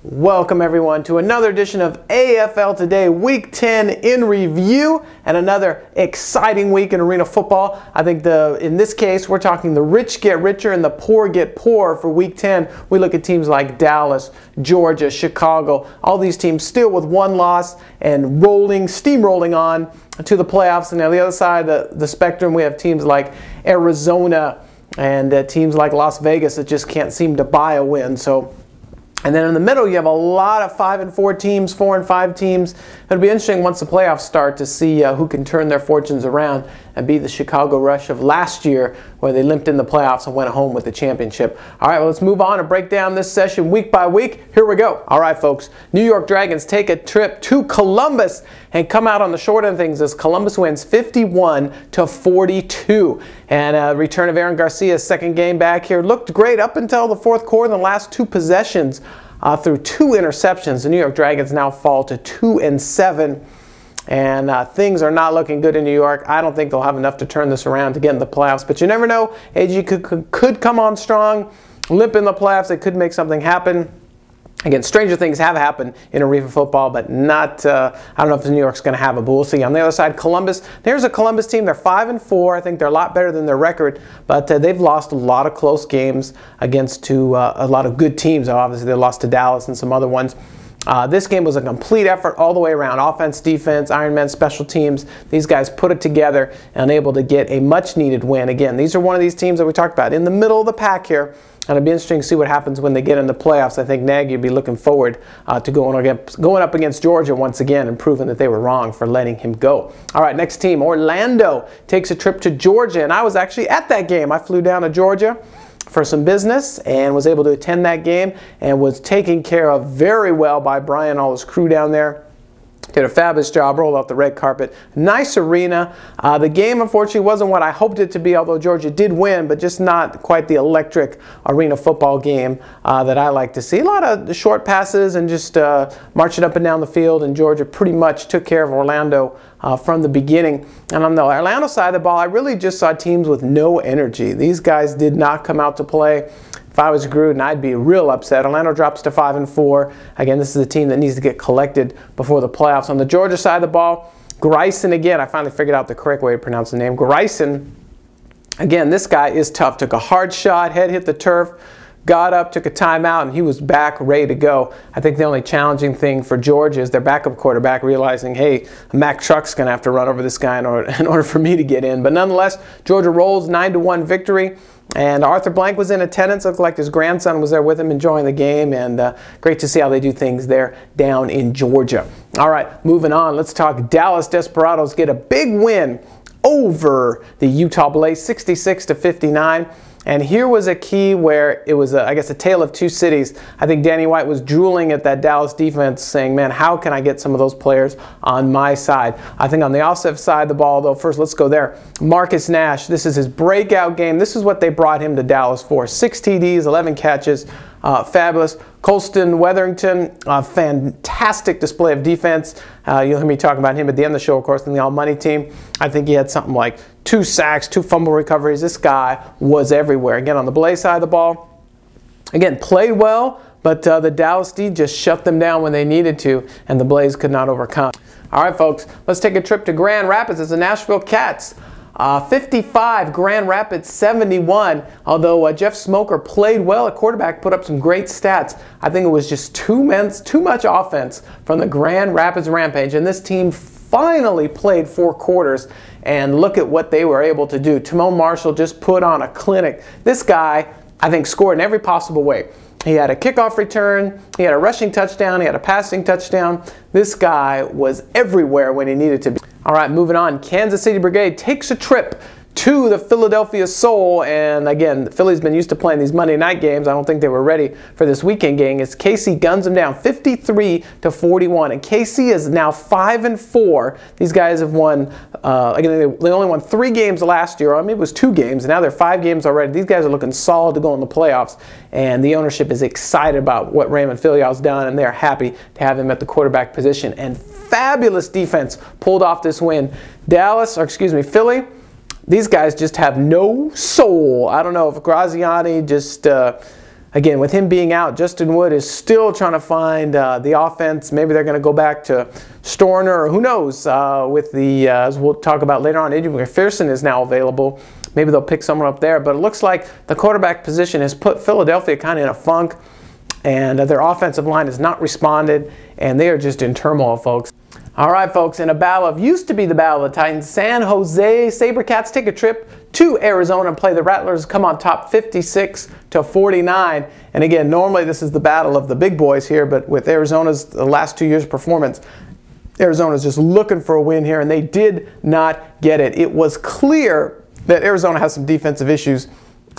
Welcome everyone to another edition of AFL Today, Week 10 in review, and another exciting week in arena football. I think in this case, we're talking the rich get richer and the poor get poorer for Week 10. We look at teams like Dallas, Georgia, Chicago, all these teams still with one loss and steamrolling on to the playoffs. And on the other side of the spectrum, we have teams like Arizona and teams like Las Vegas that just can't seem to buy a win. And then in the middle, you have a lot of 5-4 teams, 4-5 teams. It'll be interesting once the playoffs start to see who can turn their fortunes around and be the Chicago Rush of last year, where they limped in the playoffs and went home with the championship. All right, well, let's move on and break down this session week by week. Here we go. All right, folks. New York Dragons take a trip to Columbus and come out on the short end of things as Columbus wins 51-42. And return of Aaron Garcia's second game back here looked great up until the fourth quarter. The last two possessions through two interceptions. The New York Dragons now fall to 2-7. And things are not looking good in New York. I don't think they'll have enough to turn this around to get in the playoffs. But you never know. AG could come on strong, limp in the playoffs. They could make something happen. Again, stranger things have happened in arena football, but not, I don't know if New York's going to have it, but we'll see. On the other side, Columbus. There's a Columbus team. They're 5-4. I think they're a lot better than their record, but they've lost a lot of close games against a lot of good teams. Obviously, they lost to Dallas and some other ones. This game was a complete effort all the way around. Offense, defense, Ironman, special teams. These guys put it together and able to get a much-needed win. Again, these are one of these teams that we talked about in the middle of the pack here. And it'll be interesting to see what happens when they get in the playoffs. I think Nagy will be looking forward to going up against Georgia once again and proving that they were wrong for letting him go. All right, next team, Orlando takes a trip to Georgia. And I was actually at that game. I flew down to Georgia for some business and was able to attend that game and was taken care of very well by Brian and all his crew down there. Did a fabulous job, rolled out the red carpet. Nice arena. The game, unfortunately, wasn't what I hoped it to be, although Georgia did win, but just not quite the electric arena football game that I like to see. A lot of short passes and just marching up and down the field, and Georgia pretty much took care of Orlando from the beginning. And on the Orlando side of the ball, I really just saw teams with no energy. These guys did not come out to play. If I was Gruden, I'd be real upset. Orlando drops to 5-4. Again, this is a team that needs to get collected before the playoffs. On the Georgia side of the ball, Greisen again. I finally figured out the correct way to pronounce the name. Greisen, again, this guy is tough. Took a hard shot, head hit the turf, got up, took a timeout, and he was back ready to go. I think the only challenging thing for Georgia is their backup quarterback realizing, hey, Mack Truck's going to have to run over this guy in order for me to get in. But nonetheless, Georgia rolls 9-1 victory. And Arthur Blank was in attendance. Looked like his grandson was there with him enjoying the game. And great to see how they do things there down in Georgia. All right, moving on. Let's talk Dallas Desperados get a big win over the Utah Blaze, 66-59. And here was a key where it was, I guess, a tale of two cities. I think Danny White was drooling at that Dallas defense saying, man, how can I get some of those players on my side? I think on the offensive side of the ball, though, first let's go there. Marcus Nash, this is his breakout game. This is what they brought him to Dallas for. 6 TDs, 11 catches, fabulous. Colston Weatherington, fantastic display of defense. You'll hear me talking about him at the end of the show, of course, in the all-money team. I think he had something like 2 sacks, 2 fumble recoveries. This guy was everywhere. Again, on the Blaze side of the ball, again, played well, but the Dallas D just shut them down when they needed to, and the Blaze could not overcome. All right, folks, let's take a trip to Grand Rapids as the Nashville Cats. 55, Grand Rapids 71. Although Jeff Smoker played well at quarterback, put up some great stats. I think it was just too much offense from the Grand Rapids Rampage, and this team finally played 4 quarters, and look at what they were able to do. Timon Marshall just put on a clinic. This guy, I think, scored in every possible way. He had a kickoff return, he had a rushing touchdown, he had a passing touchdown. This guy was everywhere when he needed to be. All right, moving on. Kansas City Brigade takes a trip to the Philadelphia Soul, and again, the Philly's been used to playing these Monday night games. I don't think they were ready for this weekend game. As KC guns them down 53-41, and KC is now 5-4. These guys have won. Again, they only won 3 games last year. I mean, it was 2 games, and now they're 5 games already. These guys are looking solid to go in the playoffs, and the ownership is excited about what Raymond Filial's done, and they're happy to have him at the quarterback position. And fabulous defense pulled off this win. Philly. These guys just have no soul. I don't know if Graziani just again, with him being out, Justin Wood is still trying to find the offense. Maybe they're going to go back to Storner, or who knows, with the, as we'll talk about later on, Adrian McPherson is now available. Maybe they'll pick someone up there. But it looks like the quarterback position has put Philadelphia kind of in a funk, and their offensive line has not responded, and they are just in turmoil, folks. All right, folks, in a battle of used to be the Battle of the Titans, San Jose SaberCats take a trip to Arizona and play the Rattlers, come on top 56-49. And again, normally this is the battle of the big boys here, but with Arizona's the last 2 years' performance, Arizona's just looking for a win here, and they did not get it. It was clear that Arizona has some defensive issues,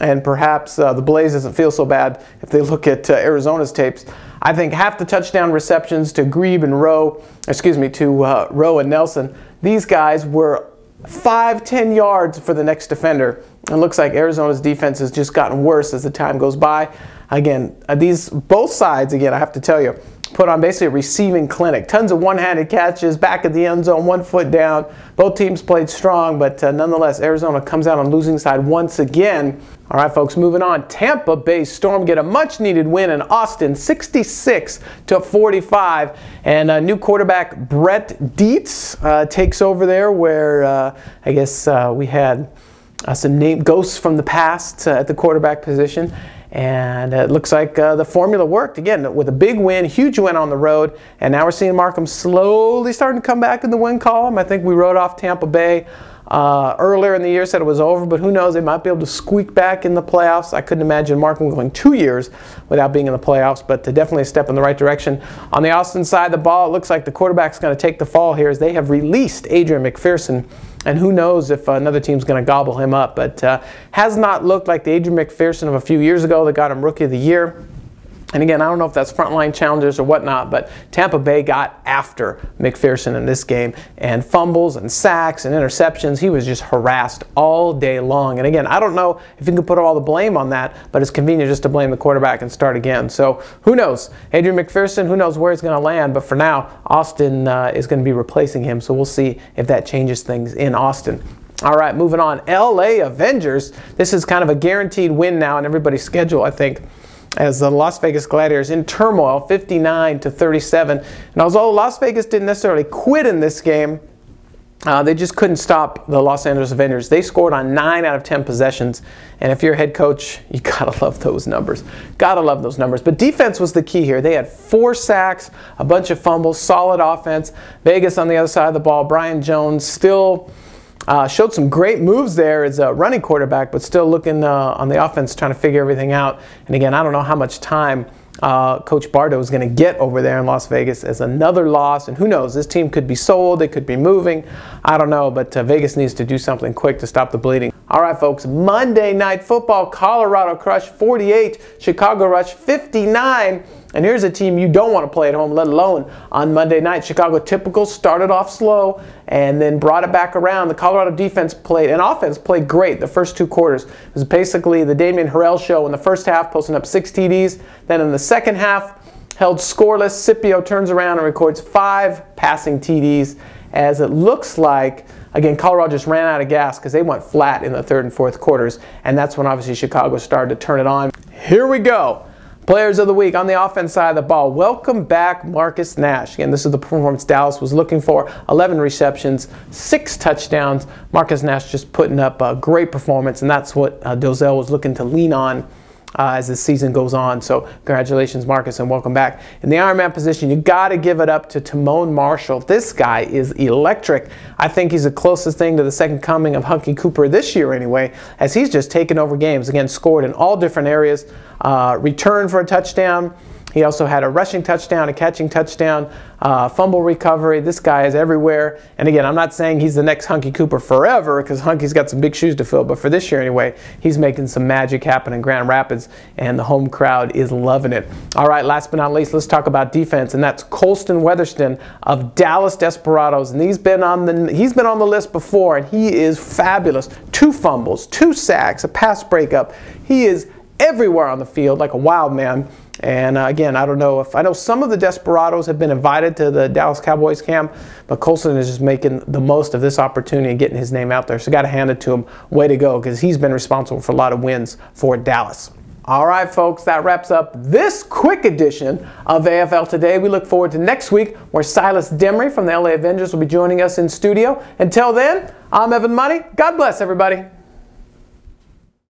and perhaps the Blaze doesn't feel so bad if they look at Arizona's tapes. I think half the touchdown receptions to Grebe and Rowe, Rowe and Nelson, these guys were 5-10 yards for the next defender. It looks like Arizona's defense has just gotten worse as the time goes by. Again, both sides, again, I have to tell you, put on basically a receiving clinic. Tons of one-handed catches, back of the end zone, 1 foot down. Both teams played strong, but nonetheless, Arizona comes out on the losing side once again. All right, folks, moving on. Tampa Bay Storm get a much-needed win in Austin, 66-45. And new quarterback Brett Dietz takes over there, where I guess we had some ghosts from the past at the quarterback position. And it looks like the formula worked. Again, with a big win, huge win on the road. And now we're seeing Markham slowly starting to come back in the win column. I think we wrote off Tampa Bay earlier in the year, said it was over. But who knows, they might be able to squeak back in the playoffs. I couldn't imagine Markham going 2 years without being in the playoffs. But definitely a step in the right direction. On the Austin side of the ball, it looks like the quarterback's going to take the fall here as they have released Adrian McPherson. And who knows if another team's going to gobble him up. But has not looked like the Adrian McPherson of a few years ago that got him Rookie of the Year. And again, I don't know if that's frontline challenges or whatnot, but Tampa Bay got after McPherson in this game. And fumbles and sacks and interceptions, he was just harassed all day long. And again, I don't know if you can put all the blame on that, but it's convenient just to blame the quarterback and start again. So who knows? Adrian McPherson, who knows where he's going to land. But for now, Austin is going to be replacing him. So we'll see if that changes things in Austin. All right, moving on. LA Avengers. This is kind of a guaranteed win now in everybody's schedule, I think, as the Las Vegas Gladiators in turmoil, 59-37. And although Las Vegas didn't necessarily quit in this game, they just couldn't stop the Los Angeles Avengers. They scored on 9 out of 10 possessions. And if you're a head coach, you gotta love those numbers. Gotta love those numbers. But defense was the key here. They had 4 sacks, a bunch of fumbles, solid offense. Vegas on the other side of the ball, Brian Jones still showed some great moves there as a running quarterback, but still looking on the offense, trying to figure everything out. And again, I don't know how much time Coach Bardo is going to get over there in Las Vegas as another loss. And who knows, this team could be sold, they could be moving. I don't know, but Vegas needs to do something quick to stop the bleeding. All right, folks, Monday Night Football, Colorado Crush 48, Chicago Rush 59. And here's a team you don't want to play at home, let alone on Monday night. Chicago Typical started off slow and then brought it back around. The Colorado defense played, and offense played great the first 2 quarters. It was basically the Damian Harrell show in the first half, posting up 6 TDs. Then in the second half, held scoreless. Scipio turns around and records 5 passing TDs, as it looks like, again, Colorado just ran out of gas because they went flat in the 3rd and 4th quarters. And that's when obviously Chicago started to turn it on. Here we go. Players of the week on the offense side of the ball. Welcome back, Marcus Nash. Again, this is the performance Dallas was looking for. 11 receptions, 6 touchdowns. Marcus Nash just putting up a great performance, and that's what Dozell was looking to lean on as the season goes on. So congratulations, Marcus, and welcome back. In the Ironman position, you got to give it up to Timon Marshall. This guy is electric. I think he's the closest thing to the second coming of Hunky Cooper this year anyway, as he's just taken over games. Again, scored in all different areas. Returned for a touchdown. He also had a rushing touchdown, a catching touchdown, fumble recovery. This guy is everywhere. And again, I'm not saying he's the next Hunky Cooper forever, because Hunky's got some big shoes to fill. But for this year anyway, he's making some magic happen in Grand Rapids, and the home crowd is loving it. All right, last but not least, let's talk about defense, and that's Colston Weatherston of Dallas Desperados. And he's been on the list before, and he is fabulous. 2 fumbles, 2 sacks, a pass breakup. He is everywhere on the field like a wild man. And again, I don't know if, I know some of the Desperados have been invited to the Dallas Cowboys camp, but Colston is just making the most of this opportunity and getting his name out there. So got to hand it to him. Way to go, because he's been responsible for a lot of wins for Dallas. All right, folks, that wraps up this quick edition of AFL Today. We look forward to next week where Silas Demery from the LA Avengers will be joining us in studio. Until then, I'm Evan Money. God bless, everybody.